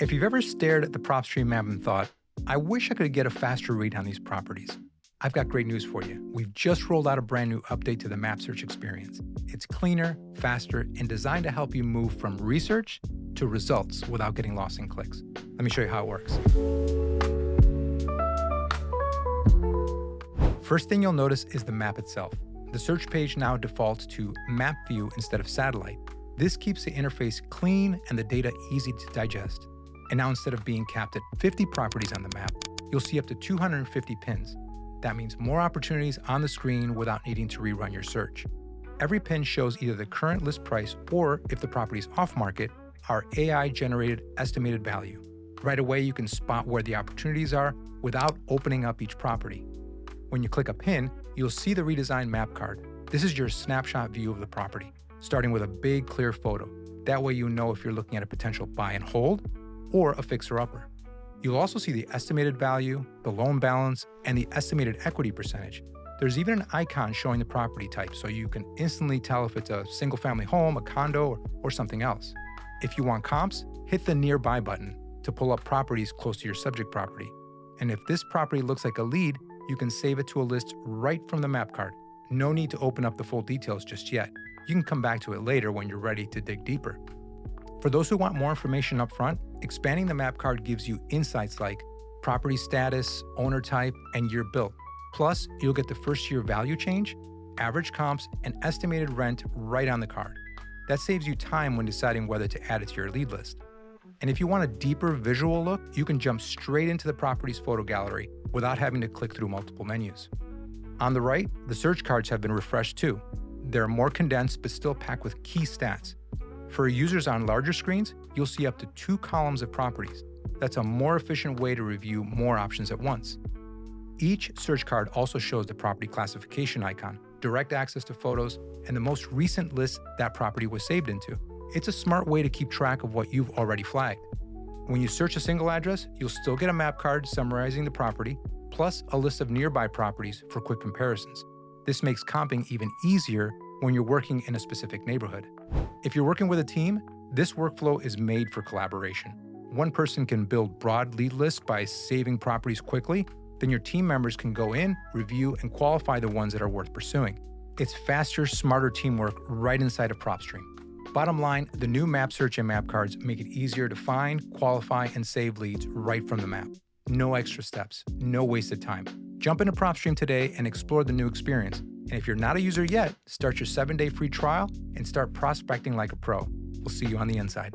If you've ever stared at the PropStream map and thought, I wish I could get a faster read on these properties, I've got great news for you. We've just rolled out a brand new update to the map search experience. It's cleaner, faster, and designed to help you move from research to results without getting lost in clicks. Let me show you how it works. First thing you'll notice is the map itself. The search page now defaults to map view instead of satellite. This keeps the interface clean and the data easy to digest. And now instead of being capped at 50 properties on the map, you'll see up to 250 pins. That means more opportunities on the screen without needing to rerun your search. Every pin shows either the current list price or, if the property is off market, our AI-generated estimated value. Right away, you can spot where the opportunities are without opening up each property. When you click a pin, you'll see the redesigned map card. This is your snapshot view of the property, starting with a big, clear photo. That way you know if you're looking at a potential buy and hold or a fixer-upper. You'll also see the estimated value, the loan balance, and the estimated equity percentage. There's even an icon showing the property type, so you can instantly tell if it's a single-family home, a condo, or something else. If you want comps, hit the Nearby button to pull up properties close to your subject property. And if this property looks like a lead, you can save it to a list right from the map card. No need to open up the full details just yet. You can come back to it later when you're ready to dig deeper. For those who want more information up front, expanding the map card gives you insights like property status, owner type, and year built. Plus, you'll get the first year value change, average comps, and estimated rent right on the card. That saves you time when deciding whether to add it to your lead list. And if you want a deeper visual look, you can jump straight into the property's photo gallery without having to click through multiple menus. On the right, the search cards have been refreshed too. They're more condensed but still packed with key stats. For users on larger screens, you'll see up to 2 columns of properties. That's a more efficient way to review more options at once. Each search card also shows the property classification icon, direct access to photos, and the most recent list that property was saved into. It's a smart way to keep track of what you've already flagged. When you search a single address, you'll still get a map card summarizing the property, plus a list of nearby properties for quick comparisons. This makes comping even easier when you're working in a specific neighborhood. If you're working with a team, this workflow is made for collaboration. One person can build broad lead lists by saving properties quickly, then your team members can go in, review, and qualify the ones that are worth pursuing. It's faster, smarter teamwork right inside of PropStream. Bottom line, the new map search and map cards make it easier to find, qualify, and save leads right from the map. No extra steps, no wasted time. Jump into PropStream today and explore the new experience. And if you're not a user yet, start your 7-day free trial and start prospecting like a pro. We'll see you on the inside.